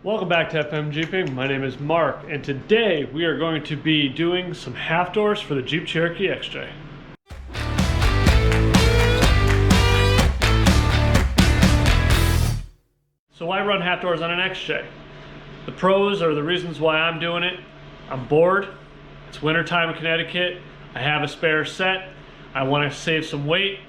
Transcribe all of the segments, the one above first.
Welcome back to FM Jeeping. My name is Mark, and today we are going to be doing some half doors for the Jeep Cherokee XJ. So why run half doors on an XJ? The pros are the reasons why I'm doing it. I'm bored. It's wintertime in Connecticut. I have a spare set. I want to save some weight,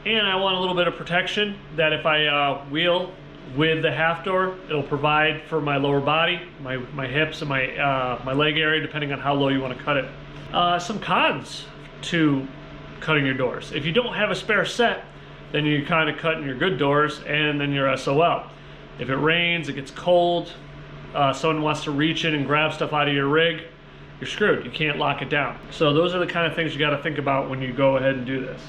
and I want a little bit of protection that if I wheel with the half door, it'll provide for my lower body, my hips, and my leg area, depending on how low you want to cut it. Some cons to cutting your doors. If you don't have a spare set, then you're kind of cutting your good doors, and then you're SOL. If it rains, it gets cold, someone wants to reach in and grab stuff out of your rig, you're screwed. You can't lock it down. So those are the kind of things you got to think about when you go ahead and do this.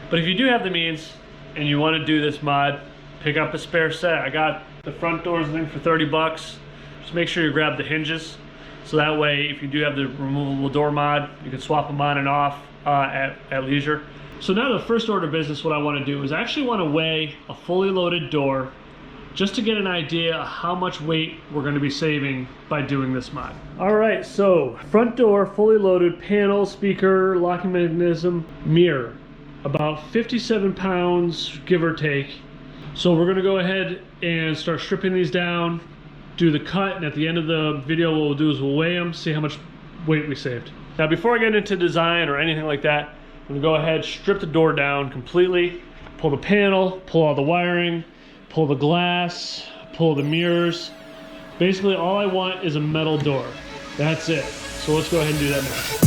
But if you do have the means and you want to do this mod, pick up a spare set. I got the front doors, I think, for 30 bucks. Just make sure you grab the hinges. So that way, if you do have the removable door mod, you can swap them on and off at leisure. So now the first order of business, what I want to do is I actually want to weigh a fully loaded door just to get an idea of how much weight we're going to be saving by doing this mod. All right, so front door, fully loaded, panel, speaker, locking mechanism, mirror. About 57 pounds, give or take. So we're gonna go ahead and start stripping these down, do the cut, and at the end of the video what we'll do is we'll weigh them, see how much weight we saved. Now before I get into design or anything like that, I'm gonna go ahead, strip the door down completely, pull the panel, pull all the wiring, pull the glass, pull the mirrors. Basically all I want is a metal door. That's it. So let's go ahead and do that now.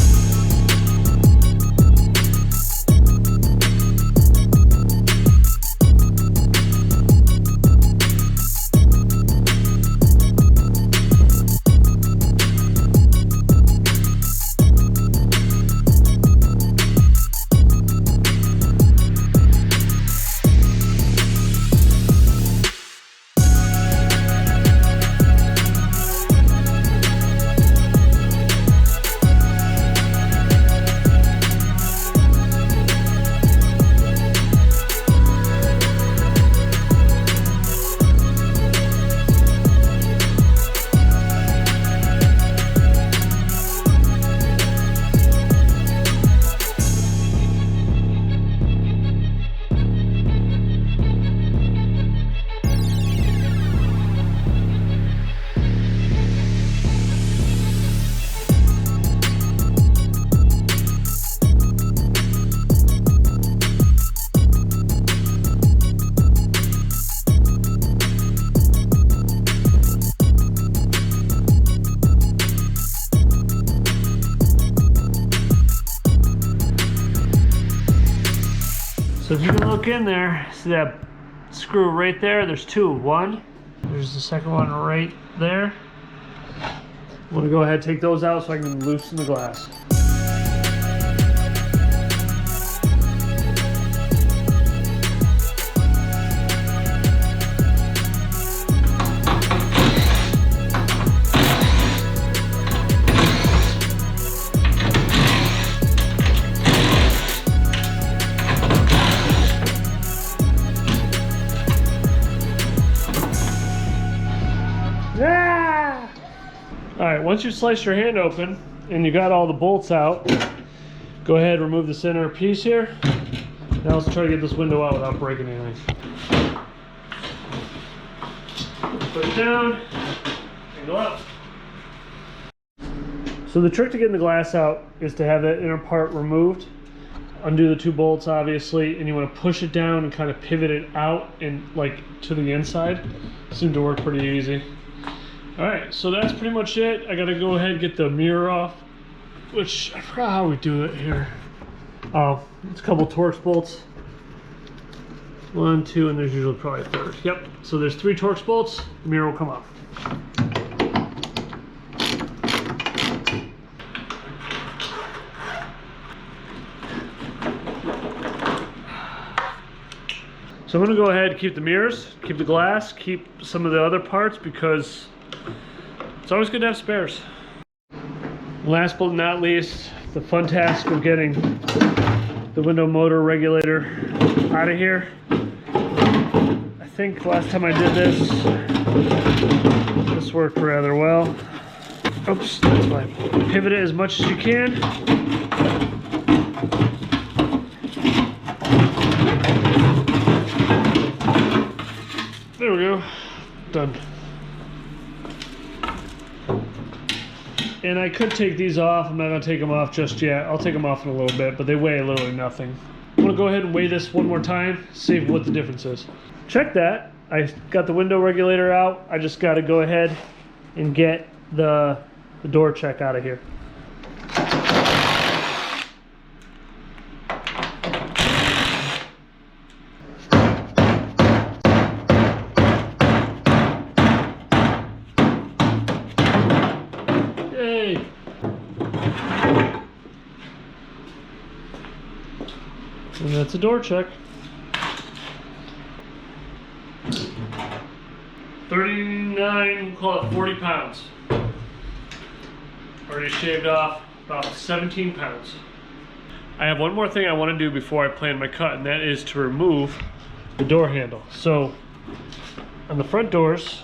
So if you can look in there, see that screw right there? There's two. One, there's the second one right there. I'm gonna go ahead and take those out so I can loosen the glass. Alright, once you slice your hand open and you got all the bolts out, go ahead and remove the center piece here. Now let's try to get this window out without breaking anything. Put it down and go out. So the trick to getting the glass out is to have that inner part removed. Undo the two bolts, obviously, and you want to push it down and kind of pivot it out and like to the inside. Seemed to work pretty easy. Alright, so that's pretty much it. I gotta go ahead and get the mirror off, which I forgot how we do it here. Oh, it's a couple Torx bolts. 1, 2, and there's usually probably a third. Yep, so there's 3 Torx bolts, the mirror will come off. So I'm gonna go ahead and keep the mirrors, keep the glass, keep some of the other parts because it's always good to have spares. Last but not least, the fun task of getting the window motor regulator out of here. I think last time I did this, This worked rather well. Oops, that's fine. Pivot it as much as you can. There we go. Done. And I could take these off. I'm not going to take them off just yet. I'll take them off in a little bit, but they weigh literally nothing. I'm going to go ahead and weigh this one more time, see what the difference is. Check that. I got the window regulator out. I just got to go ahead and get the door check out of here. Yay! And that's a door check. 39, call it 40 pounds. Already shaved off about 17 pounds. I have one more thing I want to do before I plan my cut, and that is to remove the door handle. So on the front doors,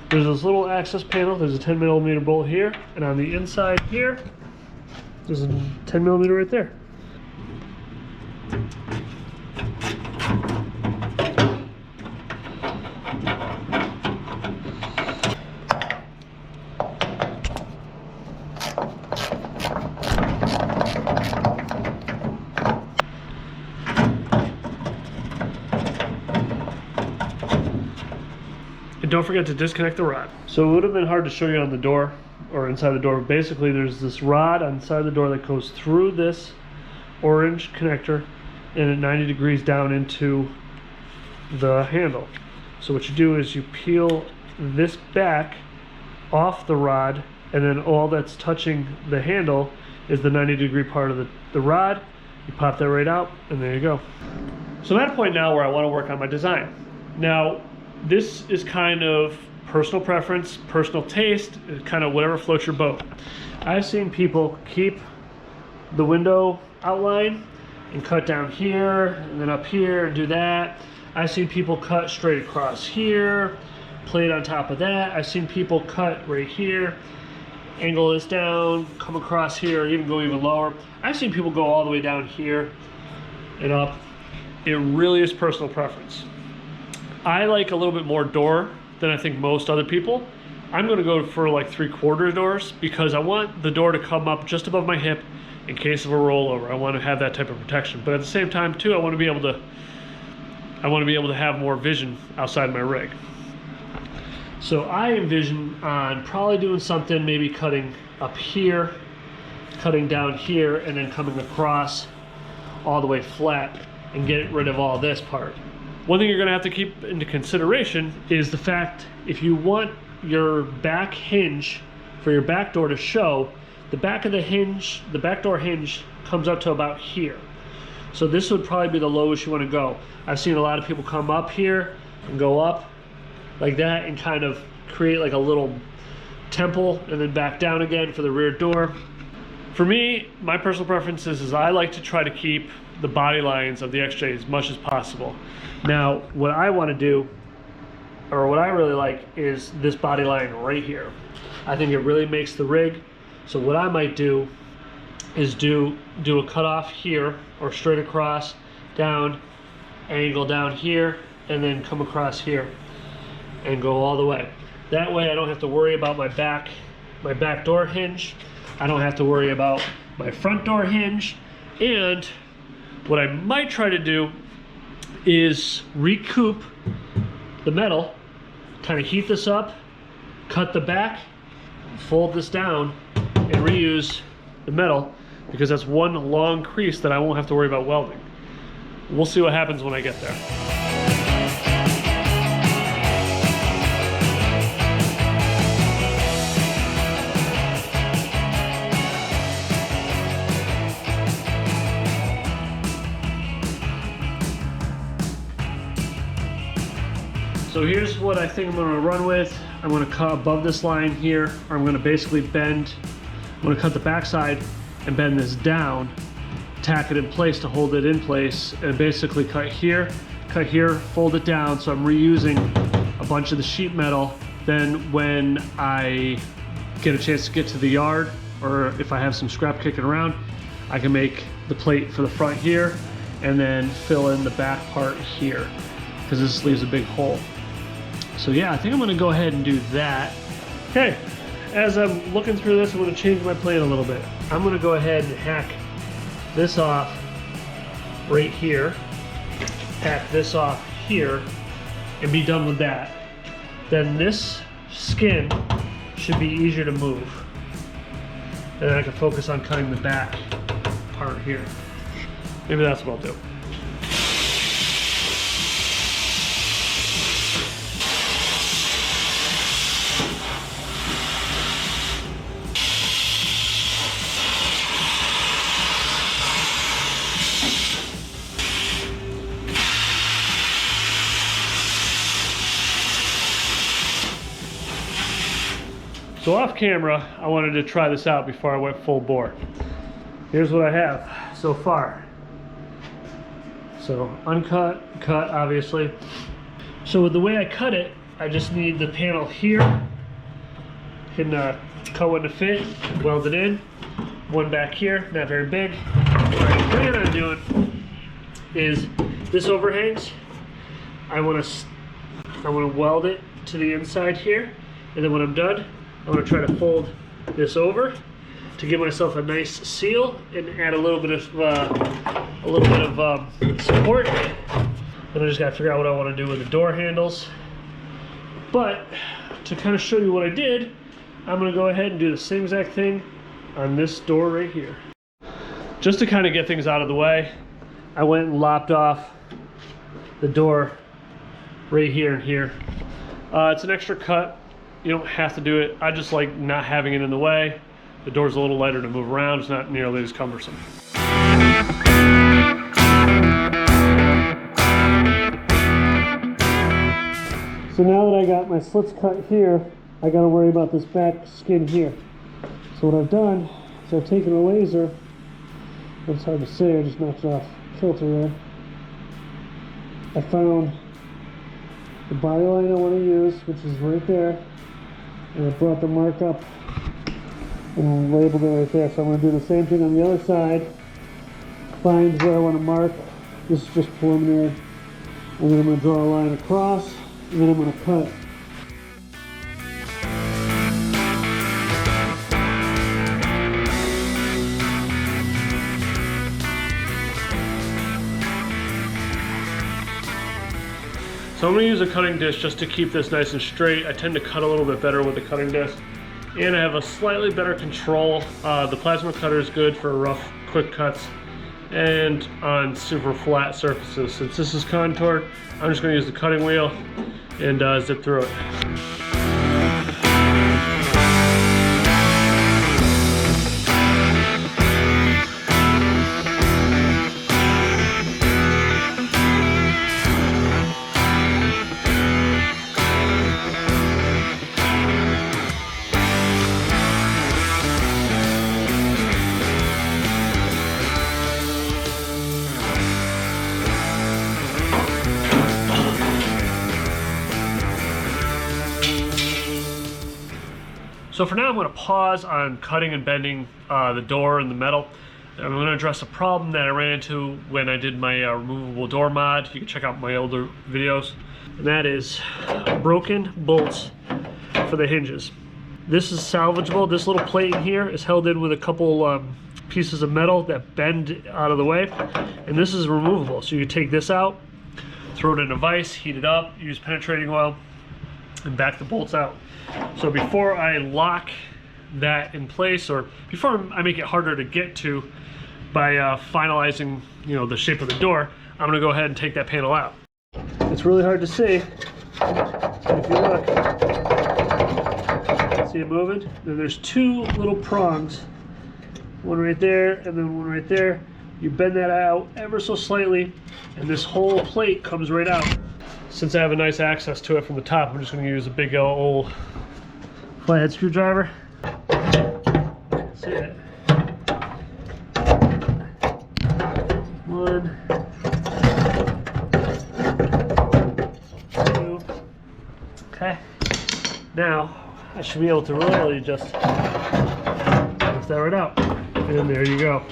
there's this little access panel. There's a 10mm bolt here, and on the inside here, there's a 10mm right there. And don't forget to disconnect the rod. So it would have been hard to show you on the door or inside the door. Basically, there's this rod on the side of the door that goes through this orange connector and at 90 degrees down into the handle. So what you do is you peel this back off the rod, and then all that's touching the handle is the 90-degree part of the rod. You pop that right out, and there you go. So I'm at a point now where I want to work on my design. Now, this is kind of personal preference, personal taste, kind of whatever floats your boat. I've seen people keep the window outline and cut down here and then up here and do that. I've seen people cut straight across here, plate on top of that. I've seen people cut right here, angle this down, come across here, even go even lower. I've seen people go all the way down here and up. It really is personal preference. I like a little bit more door than I think most other people. I'm gonna go for like 3/4 doors because I want the door to come up just above my hip in case of a rollover. I want to have that type of protection. But at the same time too, I want to be able to have more vision outside my rig. So I envision on probably doing something, maybe cutting up here, cutting down here, and then coming across all the way flat and get rid of all this part. One thing you're going to have to keep into consideration is the fact if you want your back hinge for your back door to show, the back of the hinge, the back door hinge comes up to about here. So this would probably be the lowest you want to go. I've seen a lot of people come up here and go up like that and kind of create like a little temple and then back down again for the rear door. For me, my personal preference is I like to try to keep the body lines of the XJ as much as possible. Now, what I want to do, or what I really like, is this body line right here. I think it really makes the rig. So what I might do is do a cutoff here, or straight across, down, angle down here, and then come across here and go all the way. That way I don't have to worry about my back door hinge. I don't have to worry about my front door hinge. And what I might try to do is recoup the metal, kind of heat this up, cut the back, fold this down, and reuse the metal, because that's one long crease that I won't have to worry about welding. We'll see what happens when I get there. So here's what I think I'm going to run with. I'm going to cut above this line here, or I'm going to basically bend. I'm going to cut the backside and bend this down, tack it in place to hold it in place, and basically cut here, fold it down. So I'm reusing a bunch of the sheet metal Then when I get a chance to get to the yard, or if I have some scrap kicking around, I can make the plate for the front here and then fill in the back part here, because this leaves a big hole. So yeah, I think I'm gonna go ahead and do that. Okay, as I'm looking through this, I'm gonna change my plate a little bit. I'm gonna go ahead and hack this off right here, hack this off here, and be done with that. Then this skin should be easier to move. And then I can focus on cutting the back part here. Maybe that's what I'll do. So off camera, I wanted to try this out before I went full bore. Here's what I have so far. So uncut, cut obviously. So with the way I cut it, I just need the panel here. Can cut one to fit, weld it in. One back here, not very big. What I plan on doing is this overhangs. I want to weld it to the inside here, and then when I'm done, I'm going to try to fold this over to give myself a nice seal and add a little bit of support. Then I just got to figure out what I want to do with the door handles. But to kind of show you what I did, I'm going to go ahead and do the same exact thing on this door right here. Just to kind of get things out of the way, I went and lopped off the door right here and here. It's an extra cut. You don't have to do it. I just like not having it in the way. The door's a little lighter to move around. It's not nearly as cumbersome. So now that I got my slits cut here, I got to worry about this back skin here. So what I've done is I've taken a laser. It's hard to say, I just knocked it off filter there. I found the body line I want to use, which is right there. And I brought the mark up and labeled it right there. So I'm going to do the same thing on the other side. Find where I want to mark. This is just preliminary. And then I'm going to draw a line across, and then I'm going to cut. So I'm going to use a cutting disc just to keep this nice and straight. I tend to cut a little bit better with the cutting disc. And I have a slightly better control. The plasma cutter is good for rough, quick cuts and on super flat surfaces. Since this is contoured, I'm just going to use the cutting wheel and zip through it. So for now, I'm going to pause on cutting and bending the door and the metal. I'm going to address a problem that I ran into when I did my removable door mod. You can check out my older videos. And that is broken bolts for the hinges. This is salvageable. This little plate in here is held in with a couple pieces of metal that bend out of the way. And this is removable. So you can take this out, throw it in a vise, heat it up, use penetrating oil, and back the bolts out. So before I lock that in place, or before I make it harder to get to by finalizing, the shape of the door, I'm going to go ahead and take that panel out. It's really hard to see. If you look, see it moving? Then there's two little prongs, one right there and then one right there. You bend that out ever so slightly, and this whole plate comes right out. Since I have a nice access to it from the top, I'm just going to use a big old flathead screwdriver. See it. One, two. Okay. should be able to really just lift that right out. And there you go.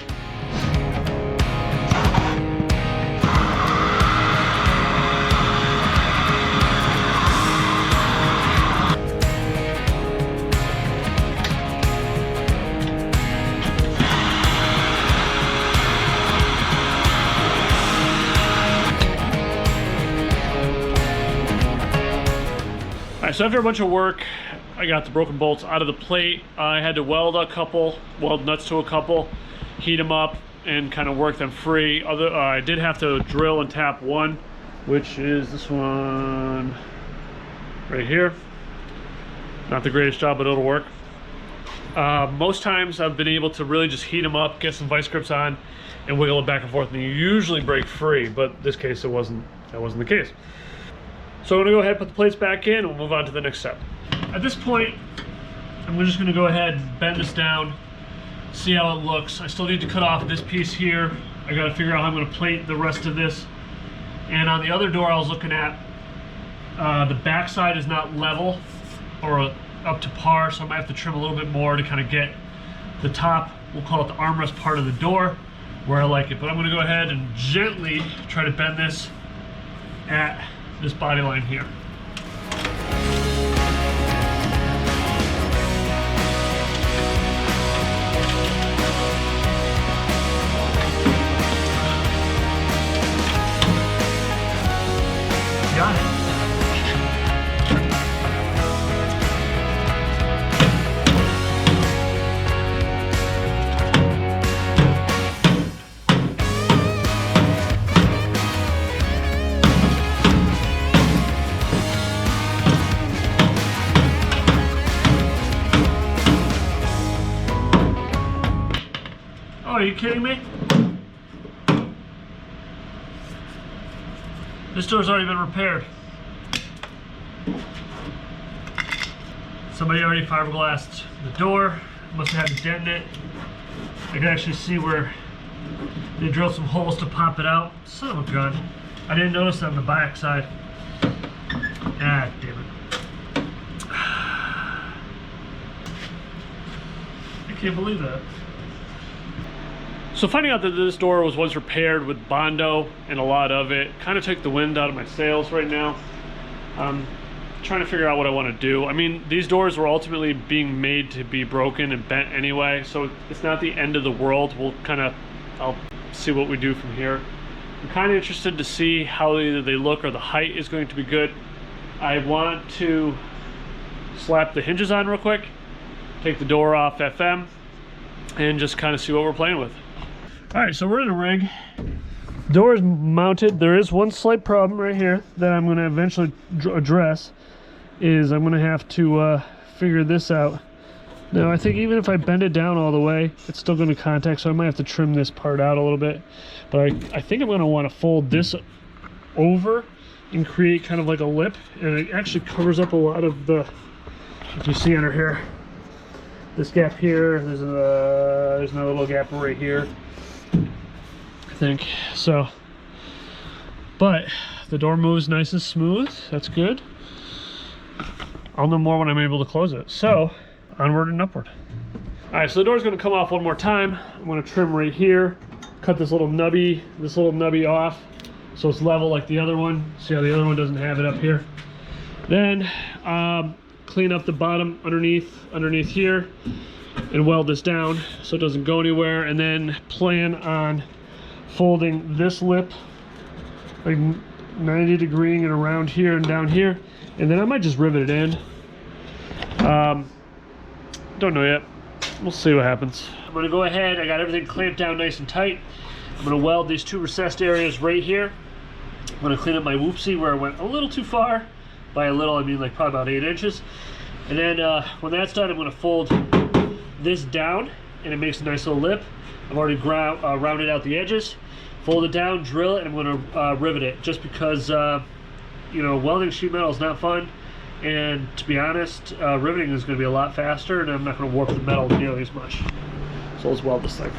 Alright, so after a bunch of work, I got the broken bolts out of the plate. I had to weld nuts to a couple, heat them up, and kind of work them free. I did have to drill and tap one, which is this one right here. Not the greatest job, but it'll work. Most times I've been able to really just heat them up, get some vice grips on, and wiggle it back and forth, and you usually break free, but this case that wasn't the case. So I'm gonna go ahead and put the plates back in and we'll move on to the next step. At this point, I'm just gonna go ahead and bend this down, see how it looks. I still need to cut off this piece here. I gotta figure out how I'm gonna plate the rest of this. And on the other door I was looking at, the back side is not level or up to par, so I might have to trim a little bit more to kind of get the top, we'll call it the armrest part of the door, where I like it. But I'm gonna go ahead and gently try to bend this at this body line here. Got it. Are you kidding me? This door's already been repaired. Somebody already fiberglassed the door. Must have had a dent in it. I can actually see where they drilled some holes to pop it out. Son of a gun. I didn't notice that on the back side. Ah, damn it. I can't believe that. So finding out that this door was once repaired with Bondo and a lot of it kind of took the wind out of my sails right now. I'm trying to figure out what I want to do. I mean, these doors were ultimately being made to be broken and bent anyway, so it's not the end of the world. I'll see what we do from here. I'm kind of interested to see how either they look or the height is going to be good. I want to slap the hinges on real quick, take the door off FM, and just kind of see what we're playing with. All right, so we're in a rig. Door is mounted. There is one slight problem right here that I'm going to eventually address. Is I'm going to have to figure this out. Now, I think even if I bend it down all the way, it's still going to contact, so I might have to trim this part out a little bit. But I think I'm going to want to fold this over and create kind of like a lip, and it actually covers up a lot of the, if you see under here, this gap here, there's another little gap right here, I think. So, but the door moves nice and smooth. That's good. I'll know more when I'm able to close it. So, onward and upward. All right, so the door's gonna come off one more time. I'm gonna trim right here, cut this little nubby off so it's level like the other one. See how the other one doesn't have it up here? Then, clean up the bottom underneath here and weld this down so it doesn't go anywhere, and then plan on folding this lip like 90 degreeing it around here and down here, and then I might just rivet it in. Don't know yet. We'll see what happens. I'm gonna go ahead, I got everything clamped down nice and tight. I'm gonna weld these two recessed areas right here. I'm gonna clean up my whoopsie where I went a little too far. By a little, I mean like probably about 8 inches. And then when that's done, I'm going to fold this down, and it makes a nice little lip. I've already rounded out the edges. Fold it down, drill it, and I'm going to rivet it. Just because, you know, welding sheet metal is not fun. And to be honest, riveting is going to be a lot faster, and I'm not going to warp the metal nearly as much. So let's weld this thing.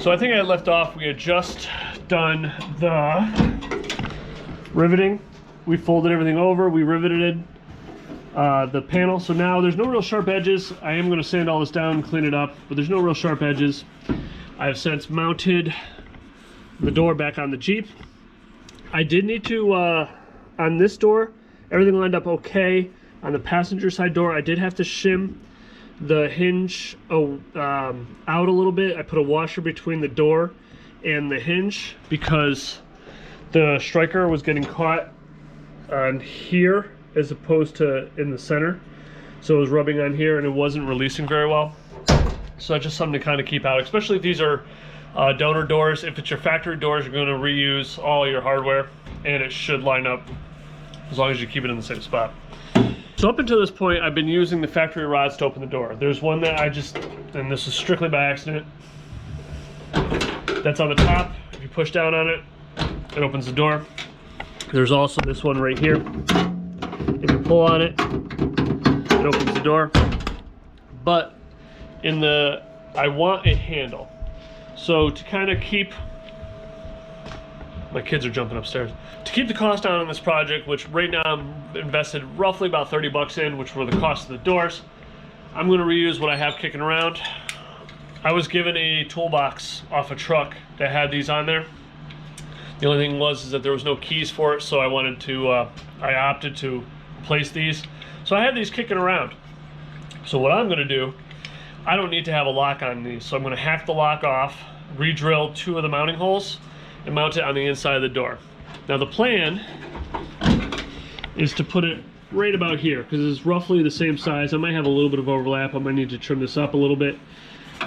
So I think I left off, we had just done the riveting. We folded everything over, we riveted the panel. So now there's no real sharp edges. I am gonna sand all this down and clean it up, but there's no real sharp edges. I've since mounted the door back on the Jeep. I did need to, on this door, everything lined up okay. On the passenger side door, I did have to shim the hinge out a little bit. I put a washer between the door and the hinge because the striker was getting caught on here as opposed to in the center. So it was rubbing on here and it wasn't releasing very well. So that's just something to kind of keep out, especially if these are donor doors. If it's your factory doors, you're going to reuse all your hardware and it should line up as long as you keep it in the same spot. So up until this point, I've been using the factory rods to open the door. There's one that and this is strictly by accident, that's on the top. If you push down on it, it opens the door. There's also this one right here. If you pull on it, it opens the door. But I want a handle. So to kind of keep, my kids are jumping upstairs. To keep the cost down on this project, which right now I'm invested roughly about 30 bucks in, which were the cost of the doors, I'm gonna reuse what I have kicking around. I was given a toolbox off a truck that had these on there. The only thing was that there was no keys for it, so I opted to place these. So I had these kicking around. So what I'm gonna do, I don't need to have a lock on these, so I'm gonna hack the lock off, re-drill 2 of the mounting holes, and mount it on the inside of the door. Now the plan is to put it right about here because it's roughly the same size. I might have a little bit of overlap. I might need to trim this up a little bit.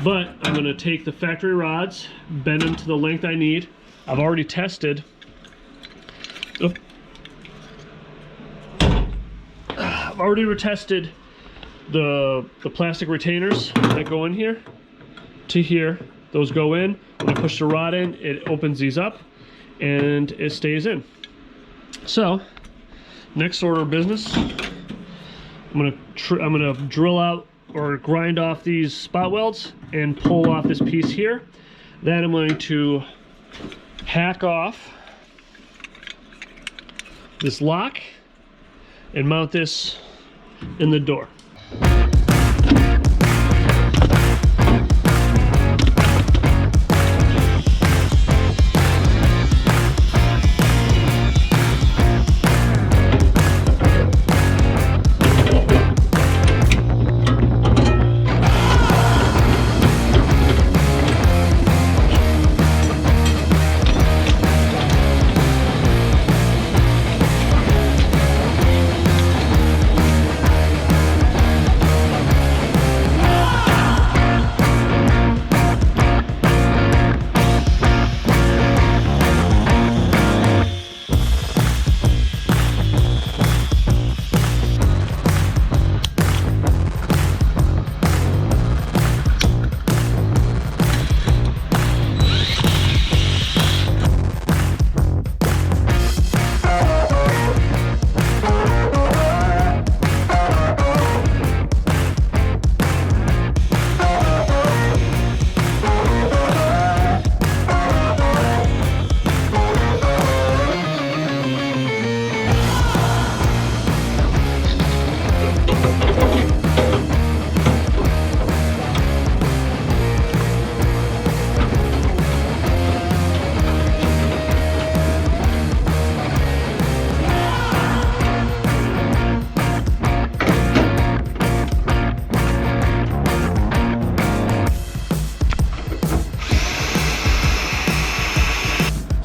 But I'm going to take the factory rods, bend them to the length I need. I've already tested. I've already retested the plastic retainers that go in here to here. Those go in. When I push the rod in, it opens these up and it stays in. So next order of business, I'm gonna drill out or grind off these spot welds and pull off this piece here. Then I'm going to hack off this lock and mount this in the door.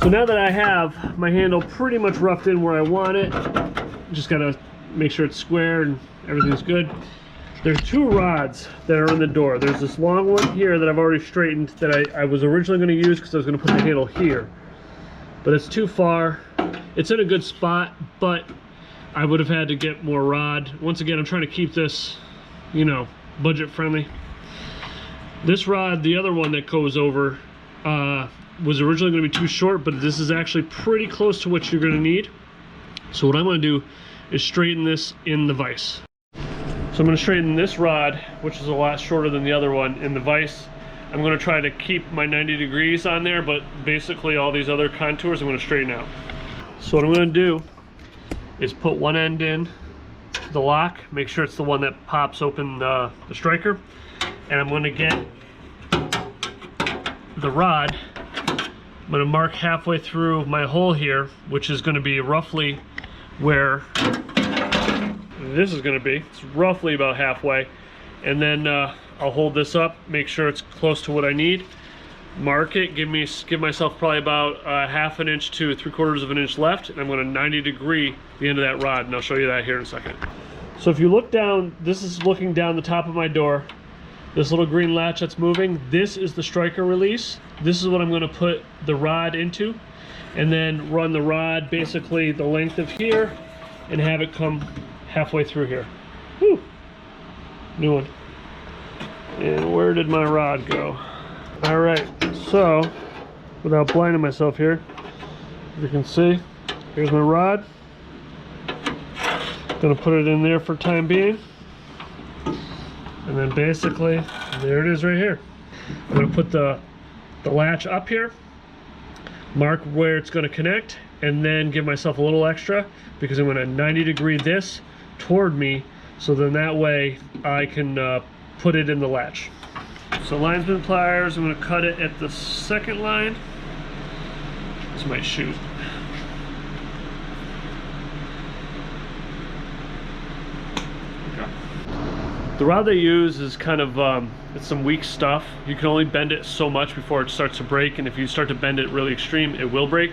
So now that I have my handle pretty much roughed in where I want it, just gotta make sure it's square and everything's good. There's 2 rods that are in the door. There's this long one here that I've already straightened that I was originally gonna use because I was gonna put the handle here. But it's too far. It's in a good spot, but I would have had to get more rod. Once again, I'm trying to keep this, you know, budget friendly. This rod, the other one that goes over, was originally going to be too short, but this is actually pretty close to what you're going to need. So what I'm going to do is straighten this in the vise. So I'm going to straighten this rod, which is a lot shorter than the other one, in the vise. I'm going to try to keep my 90 degrees on there, but basically all these other contours I'm going to straighten out. So what I'm going to do is put one end in the lock, make sure it's the one that pops open the striker, and I'm going to get the rod. I'm going to mark halfway through my hole here, which is going to be roughly where this is going to be. It's roughly about halfway, and then I'll hold this up, make sure it's close to what I need, mark it, give myself probably about ½ an inch to 3/4 of an inch left, and I'm going to 90 degree the end of that rod, and I'll show you that here in a second. So if you look down, this is looking down the top of my door. This little green latch that's moving, this is the striker release. This is what I'm going to put the rod into, and then run the rod basically the length of here and have it come halfway through here. Whew. New one. And where did my rod go? All right, so without blinding myself here, as you can see, here's my rod. Gonna put it in there for time being. And then basically, there it is right here. I'm gonna put the latch up here, mark where it's gonna connect, and then give myself a little extra because I'm gonna 90 degree this toward me, so then that way I can put it in the latch. So linesman pliers, I'm going to cut it at the second line. This might shoot. Okay. The rod they use is kind of, it's some weak stuff. You can only bend it so much before it starts to break, and if you start to bend it really extreme, it will break.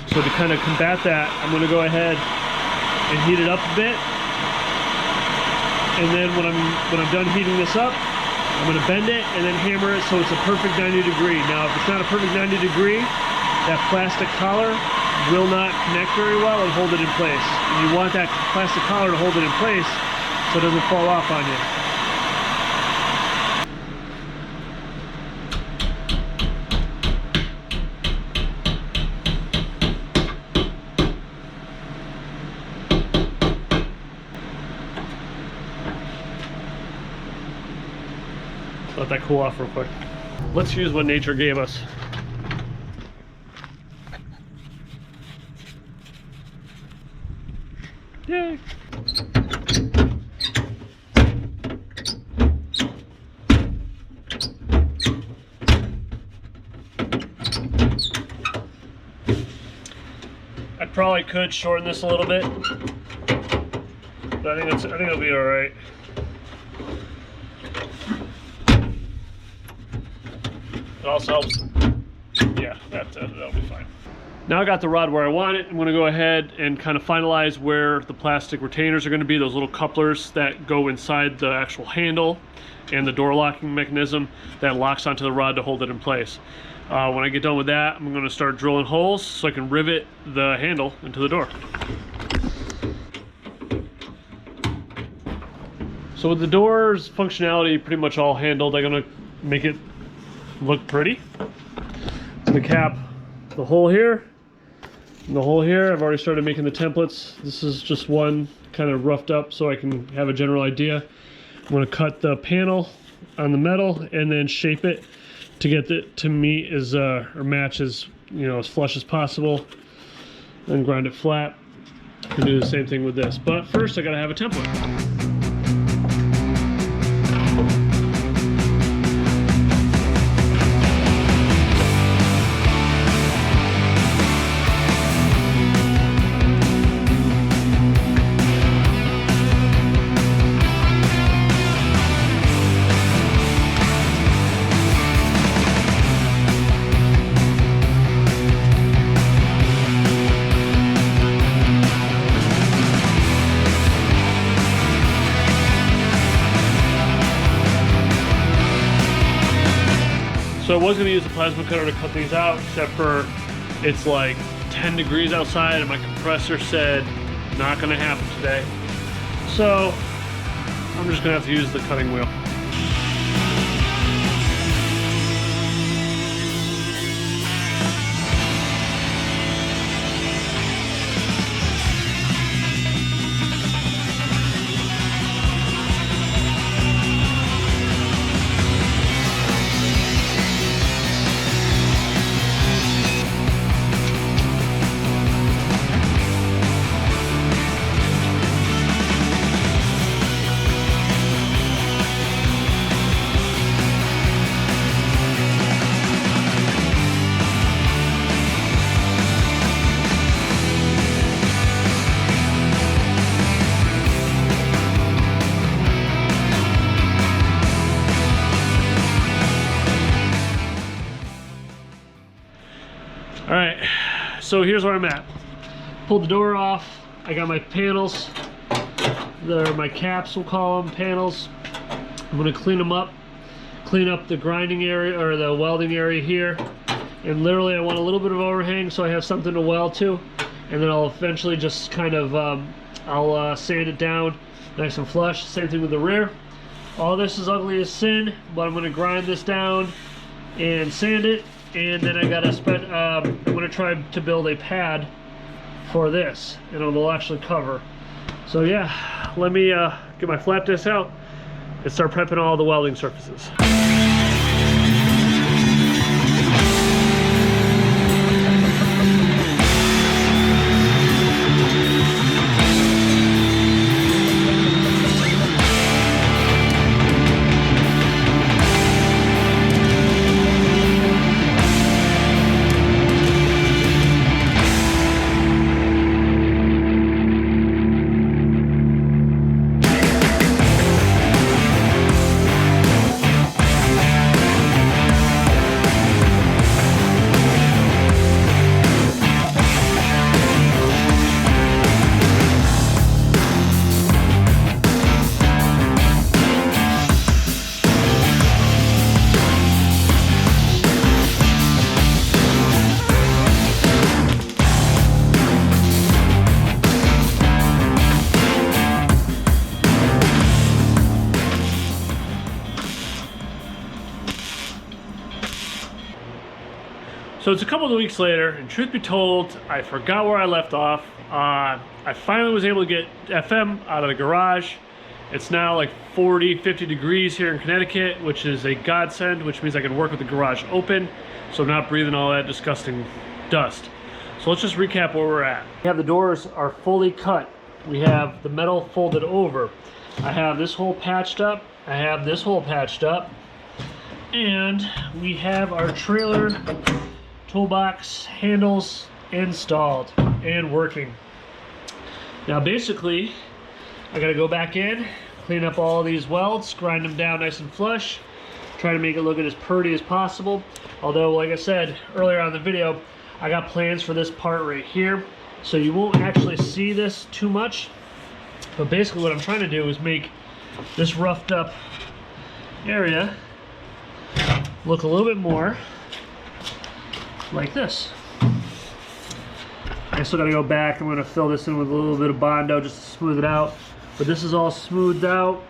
So to kind of combat that, I'm going to go ahead and heat it up a bit. And then when I'm done heating this up, I'm going to bend it and then hammer it so it's a perfect 90 degree. Now, if it's not a perfect 90 degree, that plastic collar will not connect very well and hold it in place. And you want that plastic collar to hold it in place so it doesn't fall off on you. Let that cool off real quick. Let's use what nature gave us. Yay! I probably could shorten this a little bit, but I think it'll be all right. It also helps. Yeah, that'll be fine. Now I got the rod where I want it. I'm going to go ahead and kind of finalize where the plastic retainers are going to be, those little couplers that go inside the actual handle and the door locking mechanism that locks onto the rod to hold it in place. When I get done with that, I'm going to start drilling holes so I can rivet the handle into the door. So with the door's functionality pretty much all handled, I'm going to make it look pretty. I'm going to cap the hole here and the hole here. I've already started making the templates. This is just one kind of roughed up so I can have a general idea. I'm going to cut the panel on the metal and then shape it to get it to meet as or match as, you know, as flush as possible. Then grind it flat. I can do the same thing with this, but first I got to have a template. So I was going to use a plasma cutter to cut these out, except for it's like 10 degrees outside and my compressor said not going to happen today. So I'm just going to have to use the cutting wheel. so here's where I'm at. Pulled the door off. I got my panels. They're my caps, we'll call them panels. I'm gonna clean them up. Clean up the grinding area or the welding area here. And literally I want a little bit of overhang so I have something to weld to. And then I'll eventually just kind of, I'll sand it down nice and flush. Same thing with the rear. All this is ugly as sin, but I'm gonna grind this down and sand it. And then I gotta spend, I'm gonna try to build a pad for this, and it'll actually cover. So yeah, let me get my flat disc out and start prepping all the welding surfaces. So it's a couple of weeks later, and truth be told, I forgot where I left off. I finally was able to get FM out of the garage. It's now like 40, 50 degrees here in Connecticut, which is a godsend, which means I can work with the garage open, so I'm not breathing all that disgusting dust. So let's just recap where we're at. We have the doors are fully cut. We have the metal folded over. I have this hole patched up. I have this hole patched up. And we have our trailer toolbox handles installed and working. Now basically, I gotta go back in, clean up all these welds, grind them down nice and flush, try to make it look as pretty as possible. Although, like I said earlier on in the video, I got plans for this part right here, so you won't actually see this too much. But basically what I'm trying to do is make this roughed up area look a little bit more like this. I still gotta go back. I'm gonna fill this in with a little bit of Bondo just to smooth it out. But this is all smoothed out,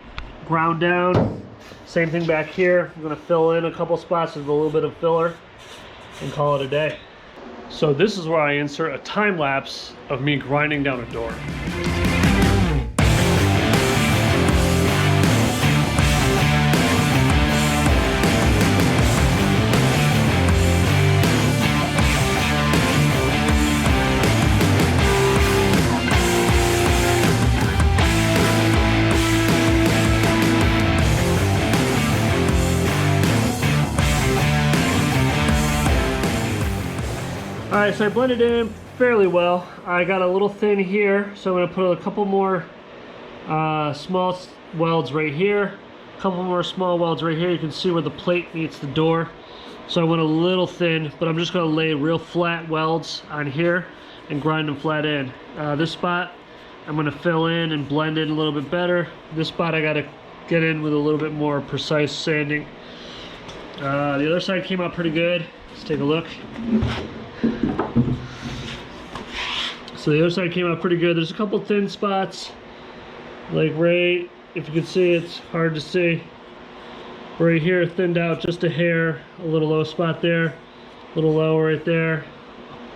ground down. Same thing back here. I'm gonna fill in a couple spots with a little bit of filler and call it a day. So this is where I insert a time lapse of me grinding down a door. Alright, so I blended in fairly well. I got a little thin here, so I'm going to put a couple more small welds right here. A couple more small welds right here. You can see where the plate meets the door. So I went a little thin, but I'm just going to lay real flat welds on here and grind them flat in. This spot I'm going to fill in and blend in a little bit better. This spot I got to get in with a little bit more precise sanding. The other side came out pretty good. Let's take a look. So the other side came out pretty good. There's a couple thin spots, like right, if you can see, it's hard to see. Right here, thinned out just a hair, a little low spot there, a little low right there.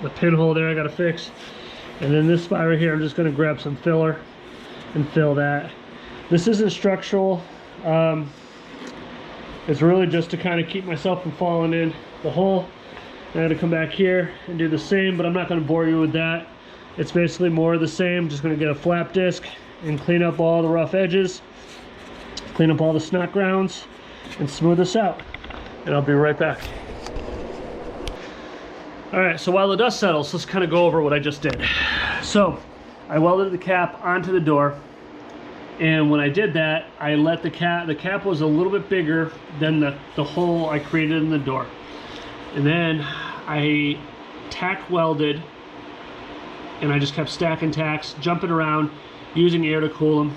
The pinhole there I gotta fix. And then this spot right here, I'm just gonna grab some filler and fill that. This isn't structural. It's really just to kind of keep myself from falling in the hole. I had to come back here and do the same, but I'm not going to bore you with that. It's basically more of the same. Just going to get a flap disc and clean up all the rough edges, clean up all the snot grounds, and smooth this out. And I'll be right back. All right, so while the dust settles, let's kind of go over what I just did. So I welded the cap onto the door, and when I did that, I let the cap was a little bit bigger than the hole I created in the door. And then I tack welded and I just kept stacking tacks, jumping around, using air to cool them.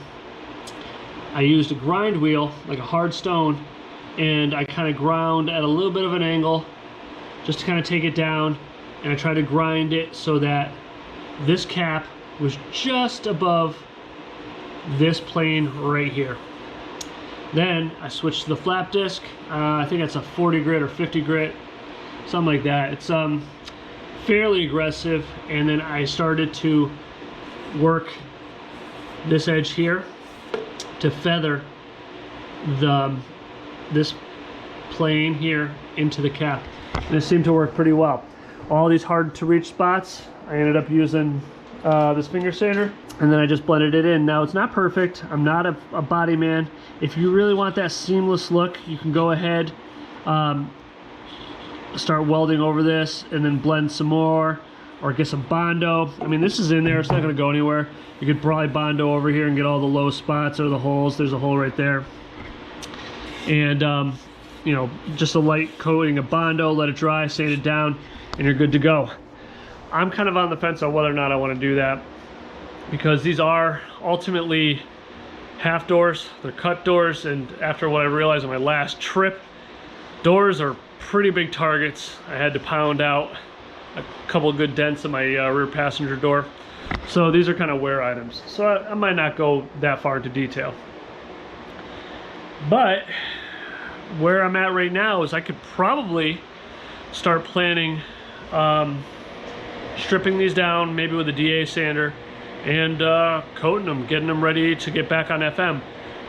I used a grind wheel, like a hard stone, and I kind of ground at a little bit of an angle just to kind of take it down, and I tried to grind it so that this cap was just above this plane right here. Then I switched to the flap disc. I think that's a 40 grit or 50 grit, something like that. It's fairly aggressive, and then I started to work this edge here to feather this plane here into the cap, and it seemed to work pretty well. All these hard to reach spots, I ended up using this finger sander, and then I just blended it in. Now, it's not perfect. I'm not a body man. If you really want that seamless look, you can go ahead, start welding over this and then blend some more, or get some Bondo. I mean, this is in there, it's not gonna go anywhere. You could probably Bondo over here and get all the low spots or the holes. There's a hole right there. And you know, just a light coating of Bondo, let it dry, sand it down, and you're good to go. I'm kind of on the fence on whether or not I want to do that, because these are ultimately half doors. They're cut doors, and after what I realized on my last trip, doors are pretty big targets. I had to pound out a couple of good dents in my rear passenger door. So these are kind of wear items. So I might not go that far into detail. But where I'm at right now is I could probably start planning stripping these down, maybe with a DA sander, and coating them, getting them ready to get back on FM.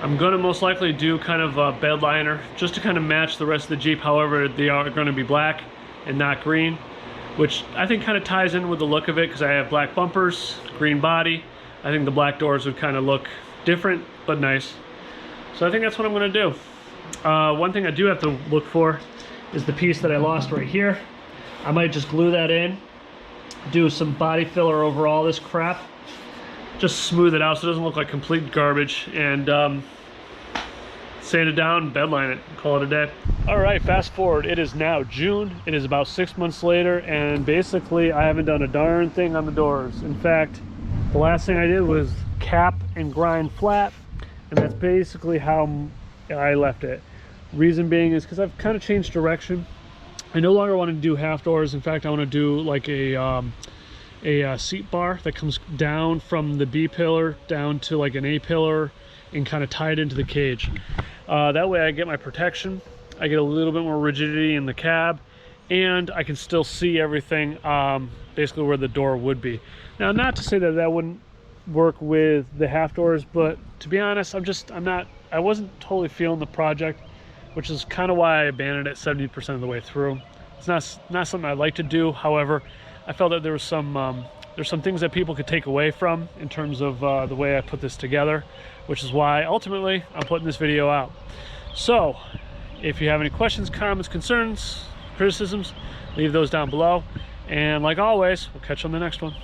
I'm gonna most likely do kind of a bed liner just to kind of match the rest of the Jeep. However, they are gonna be black and not green, which I think kind of ties in with the look of it, because I have black bumpers, green body. I think the black doors would kind of look different but nice. So I think that's what I'm gonna do. One thing I do have to look for is the piece that I lost right here. I might just glue that in, do some body filler over all this crap, just smooth it out so it doesn't look like complete garbage, and sand it down, bedline it, call it a day. All right, fast forward, it is now June. It is about 6 months later, and basically I haven't done a darn thing on the doors. In fact, the last thing I did was cap and grind flat, and that's basically how I left it. Reason being is because I've kind of changed direction. I no longer want to do half doors. In fact, I want to do like a seat bar that comes down from the B pillar down to like an A pillar and kind of tied into the cage. That way I get my protection, I get a little bit more rigidity in the cab, and I can still see everything basically where the door would be. Now, not to say that that wouldn't work with the half doors, but to be honest, I wasn't totally feeling the project, which is kind of why I abandoned it 70% of the way through. It's not something I like to do. However, I felt that there was there's some things that people could take away from in terms of the way I put this together, which is why ultimately I'm putting this video out. So if you have any questions, comments, concerns, criticisms, leave those down below. And like always, we'll catch you on the next one.